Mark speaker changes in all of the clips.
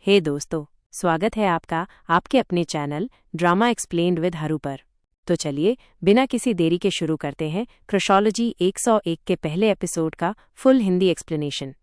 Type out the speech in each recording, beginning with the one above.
Speaker 1: हे दोस्तों, स्वागत है आपका आपके अपने चैनल ड्रामा एक्सप्लेन्ड विद हरू पर। तो चलिए बिना किसी देरी के शुरू करते हैं क्रशोलॉजी 101 के पहले एपिसोड का फुल हिंदी एक्सप्लेनेशन।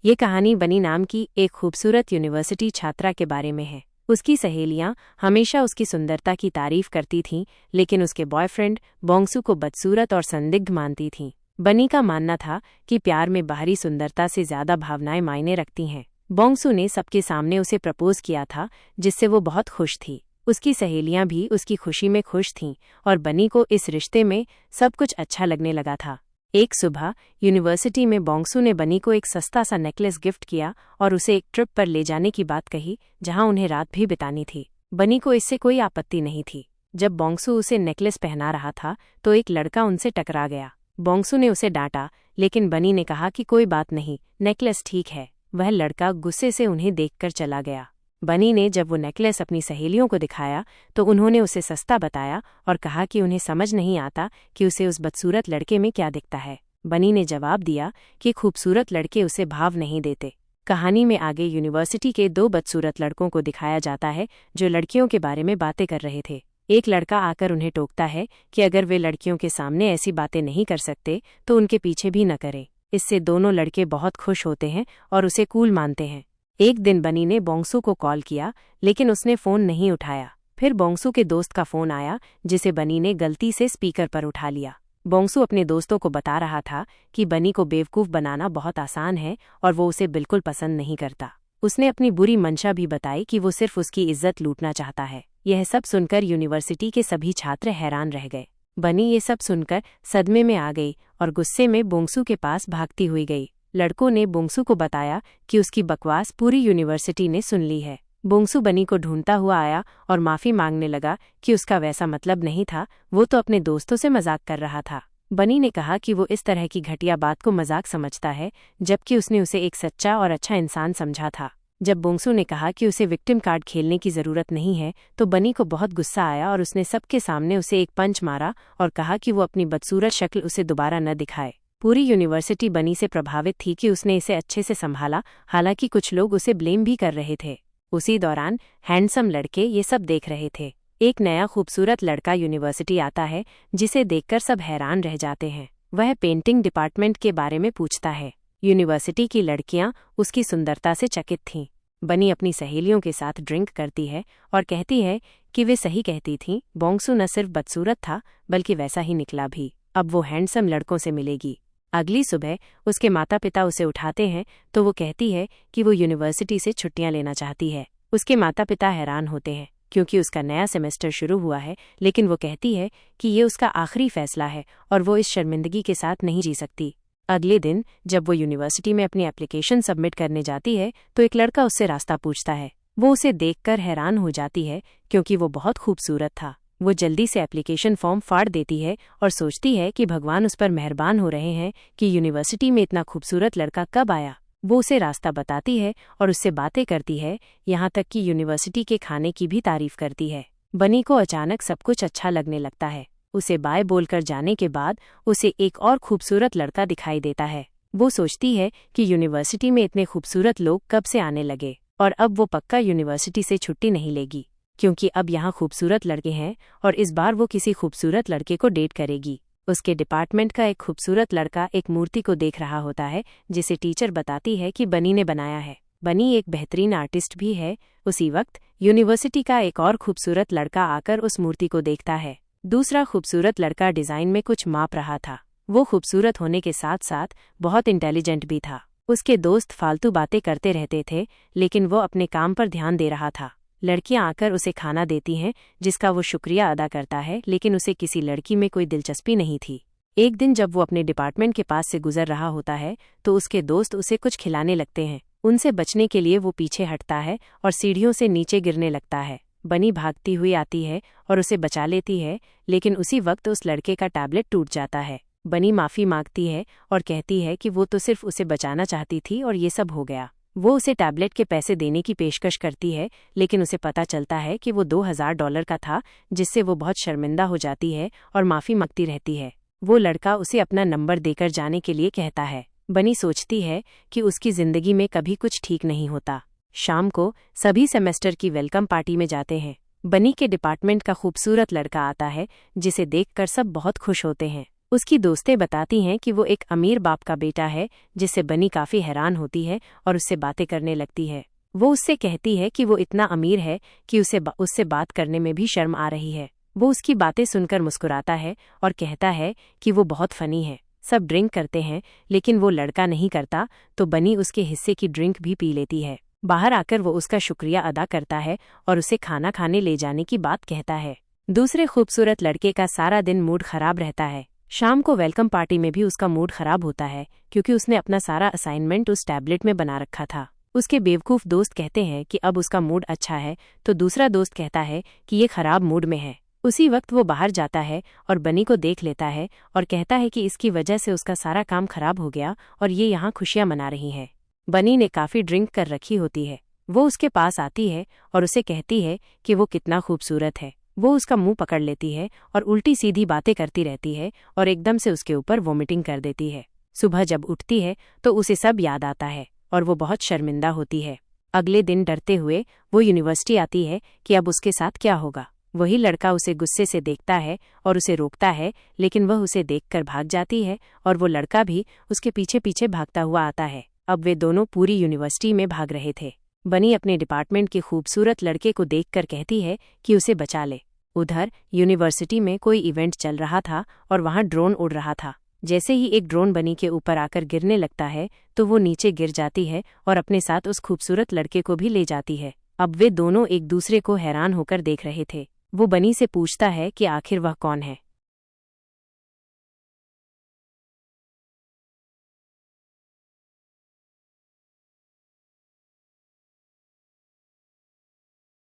Speaker 1: ये कहानी बनी नाम की एक खूबसूरत यूनिवर्सिटी छात्रा के बारे में है। उसकी सहेलियां हमेशा उसकी सुंदरता की तारीफ करती थीं, लेकिन उसके बॉयफ्रेंड बोंगसू को बदसूरत और संदिग्ध मानती थीं। बनी का मानना था कि प्यार में बाहरी सुंदरता से ज्यादा भावनाएं मायने रखती हैं। बोंगसू ने सबके सामने उसे प्रपोज किया था, जिससे वो बहुत खुश थी। उसकी सहेलियां भी उसकी खुशी में खुश थीं और बनी को इस रिश्ते में सब कुछ अच्छा लगने लगा था। एक सुबह यूनिवर्सिटी में बोंगसू ने बनी को एक सस्ता सा नेकलेस गिफ्ट किया और उसे एक ट्रिप पर ले जाने की बात कही, जहां उन्हें रात भी बितानी थी। बनी को इससे कोई आपत्ति नहीं थी। जब बोंगसू उसे नेकलेस पहना रहा था तो एक लड़का उनसे टकरा गया। बोंगसू ने उसे डांटा, लेकिन बनी ने कहा कि कोई बात नहीं, नेकलेस ठीक है। वह लड़का गुस्से से उन्हें देखकर चला गया। बनी ने जब वो नेकलेस अपनी सहेलियों को दिखाया तो उन्होंने उसे सस्ता बताया और कहा कि उन्हें समझ नहीं आता कि उसे उस बदसूरत लड़के में क्या दिखता है। बनी ने जवाब दिया कि खूबसूरत लड़के उसे भाव नहीं देते। कहानी में आगे यूनिवर्सिटी के दो बदसूरत लड़कों को दिखाया जाता है जो लड़कियों के बारे में बातें कर रहे थे। एक लड़का आकर उन्हें टोकता है कि अगर वे लड़कियों के सामने ऐसी बातें नहीं कर सकते तो उनके पीछे भी न करें। इससे दोनों लड़के बहुत खुश होते हैं और उसे कूल मानते हैं। एक दिन बनी ने बोंगसू को कॉल किया, लेकिन उसने फ़ोन नहीं उठाया। फिर बोंगसू के दोस्त का फ़ोन आया, जिसे बनी ने गलती से स्पीकर पर उठा लिया। बोंगसू अपने दोस्तों को बता रहा था कि बनी को बेवकूफ़ बनाना बहुत आसान है और वो उसे बिल्कुल पसंद नहीं करता। उसने अपनी बुरी मंशा भी बताई कि वो सिर्फ उसकी इज्जत लूटना चाहता है। यह सब सुनकर यूनिवर्सिटी के सभी छात्र हैरान रह गए। बनी ये सब सुनकर सदमे में आ गई और गुस्से में बोंगसू के पास भागती हुई गई। लड़कों ने बोंगसू को बताया कि उसकी बकवास पूरी यूनिवर्सिटी ने सुन ली है। बोंगसू बनी को ढूंढता हुआ आया और माफ़ी मांगने लगा कि उसका वैसा मतलब नहीं था, वो तो अपने दोस्तों से मजाक कर रहा था। बनी ने कहा कि वो इस तरह की घटिया बात को मजाक समझता है, जबकि उसने उसे एक सच्चा और अच्छा इंसान समझा था। जब बोंगसू ने कहा कि उसे विक्टिम कार्ड खेलने की ज़रूरत नहीं है तो बनी को बहुत गुस्सा आया और उसने सबके सामने उसे एक पंच मारा और कहा कि वो अपनी बदसूरत शक्ल उसे दोबारा न दिखाए। पूरी यूनिवर्सिटी बनी से प्रभावित थी कि उसने इसे अच्छे से संभाला, हालांकि कुछ लोग उसे ब्लेम भी कर रहे थे। उसी दौरान हैंडसम लड़के ये सब देख रहे थे। एक नया खूबसूरत लड़का यूनिवर्सिटी आता है, जिसे देखकर सब हैरान रह जाते हैं। वह पेंटिंग डिपार्टमेंट के बारे में पूछता है। यूनिवर्सिटी की लड़कियां उसकी सुंदरता से चकित थीं। बनी अपनी सहेलियों के साथ ड्रिंक करती है और कहती है कि वे सही कहती थीं, बोंगसू न सिर्फ बदसूरत था बल्कि वैसा ही निकला भी। अब वो हैंडसम लड़कों से मिलेगी। अगली सुबह उसके माता पिता उसे उठाते हैं तो वो कहती है कि वो यूनिवर्सिटी से छुट्टियां लेना चाहती है। उसके माता पिता हैरान होते हैं क्योंकि उसका नया सेमेस्टर शुरू हुआ है, लेकिन वो कहती है कि ये उसका आखिरी फैसला है और वो इस शर्मिंदगी के साथ नहीं जी सकती। अगले दिन जब वो यूनिवर्सिटी में अपनी एप्लीकेशन सबमिट करने जाती है तो एक लड़का उससे रास्ता पूछता है। वो उसे देखकर हैरान हो जाती है क्योंकि वो बहुत खूबसूरत था। वो जल्दी से एप्लीकेशन फॉर्म फाड़ देती है और सोचती है कि भगवान उस पर मेहरबान हो रहे हैं कि यूनिवर्सिटी में इतना खूबसूरत लड़का कब आया। वो उसे रास्ता बताती है और उससे बातें करती है, यहाँ तक कि यूनिवर्सिटी के खाने की भी तारीफ करती है। बनी को अचानक सब कुछ अच्छा लगने लगता है। उसे बाय बोलकर जाने के बाद उसे एक और खूबसूरत लड़का दिखाई देता है। वो सोचती है कि यूनिवर्सिटी में इतने खूबसूरत लोग कब से आने लगे और अब वो पक्का यूनिवर्सिटी से छुट्टी नहीं लेगी, क्योंकि अब यहाँ खूबसूरत लड़के हैं और इस बार वो किसी खूबसूरत लड़के को डेट करेगी। उसके डिपार्टमेंट का एक खूबसूरत लड़का एक मूर्ति को देख रहा होता है, जिसे टीचर बताती है कि बनी ने बनाया है। बनी एक बेहतरीन आर्टिस्ट भी है। उसी वक्त यूनिवर्सिटी का एक और खूबसूरत लड़का आकर उस मूर्ति को देखता है। दूसरा खूबसूरत लड़का डिज़ाइन में कुछ माप रहा था। वो खूबसूरत होने के साथ साथ बहुत इंटेलिजेंट भी था। उसके दोस्त फालतू बातें करते रहते थे, लेकिन वो अपने काम पर ध्यान दे रहा था। लड़कियां आकर उसे खाना देती हैं, जिसका वो शुक्रिया अदा करता है, लेकिन उसे किसी लड़की में कोई दिलचस्पी नहीं थी। एक दिन जब वो अपने डिपार्टमेंट के पास से गुजर रहा होता है तो उसके दोस्त उसे कुछ खिलाने लगते हैं। उनसे बचने के लिए वो पीछे हटता है और सीढ़ियों से नीचे गिरने लगता है। बनी भागती हुई आती है और उसे बचा लेती है, लेकिन उसी वक्त उस लड़के का टैबलेट टूट जाता है। बनी माफ़ी मांगती है और कहती है कि वो तो सिर्फ उसे बचाना चाहती थी और ये सब हो गया। वो उसे टैबलेट के पैसे देने की पेशकश करती है, लेकिन उसे पता चलता है कि वो $2000 का था, जिससे वो बहुत शर्मिंदा हो जाती है और माफ़ी मांगती रहती है। वो लड़का उसे अपना नंबर देकर जाने के लिए कहता है। बनी सोचती है कि उसकी जिंदगी में कभी कुछ ठीक नहीं होता। शाम को सभी सेमेस्टर की वेलकम पार्टी में जाते हैं। बनी के डिपार्टमेंट का खूबसूरत लड़का आता है, जिसे देखकर सब बहुत खुश होते हैं। उसकी दोस्तें बताती हैं कि वो एक अमीर बाप का बेटा है, जिससे बनी काफी हैरान होती है और उससे बातें करने लगती है। वो उससे कहती है कि वो इतना अमीर है कि उससे बात करने में भी शर्म आ रही है। वो उसकी बातें सुनकर मुस्कुराता है और कहता है कि वो बहुत फनी है। सब ड्रिंक करते हैं, लेकिन वो लड़का नहीं करता, तो बनी उसके हिस्से की ड्रिंक भी पी लेती है। बाहर आकर वो उसका शुक्रिया अदा करता है और उसे खाना खाने ले जाने की बात कहता है। दूसरे खूबसूरत लड़के का सारा दिन मूड खराब रहता है। शाम को वेलकम पार्टी में भी उसका मूड खराब होता है, क्योंकि उसने अपना सारा असाइनमेंट उस टैबलेट में बना रखा था। उसके बेवकूफ़ दोस्त कहते हैं कि अब उसका मूड अच्छा है, तो दूसरा दोस्त कहता है कि ये खराब मूड में है। उसी वक्त वो बाहर जाता है और बनी को देख लेता है और कहता है कि इसकी वजह से उसका सारा काम खराब हो गया और ये यहाँ खुशियाँ मना रही है। बनी ने काफ़ी ड्रिंक कर रखी होती है। वो उसके पास आती है और उसे कहती है कि वो कितना खूबसूरत है। वो उसका मुंह पकड़ लेती है और उल्टी सीधी बातें करती रहती है और एकदम से उसके ऊपर वोमिटिंग कर देती है। सुबह जब उठती है तो उसे सब याद आता है और वो बहुत शर्मिंदा होती है। अगले दिन डरते हुए वो यूनिवर्सिटी आती है कि अब उसके साथ क्या होगा। वही लड़का उसे गुस्से से देखता है और उसे रोकता है, लेकिन वह उसे देखकर भाग जाती है और वो लड़का भी उसके पीछे पीछे भागता हुआ आता है। अब वे दोनों पूरी यूनिवर्सिटी में भाग रहे थे। बनी अपने डिपार्टमेंट के खूबसूरत लड़के को देखकर कहती है कि उसे बचा ले। उधर यूनिवर्सिटी में कोई इवेंट चल रहा था और वहाँ ड्रोन उड़ रहा था। जैसे ही एक ड्रोन बनी के ऊपर आकर गिरने लगता है तो वो नीचे गिर जाती है और अपने साथ उस खूबसूरत लड़के को भी ले जाती है। अब वे दोनों एक दूसरे को हैरान होकर देख रहे थे। वो बनी से पूछता है कि आखिर वह कौन है।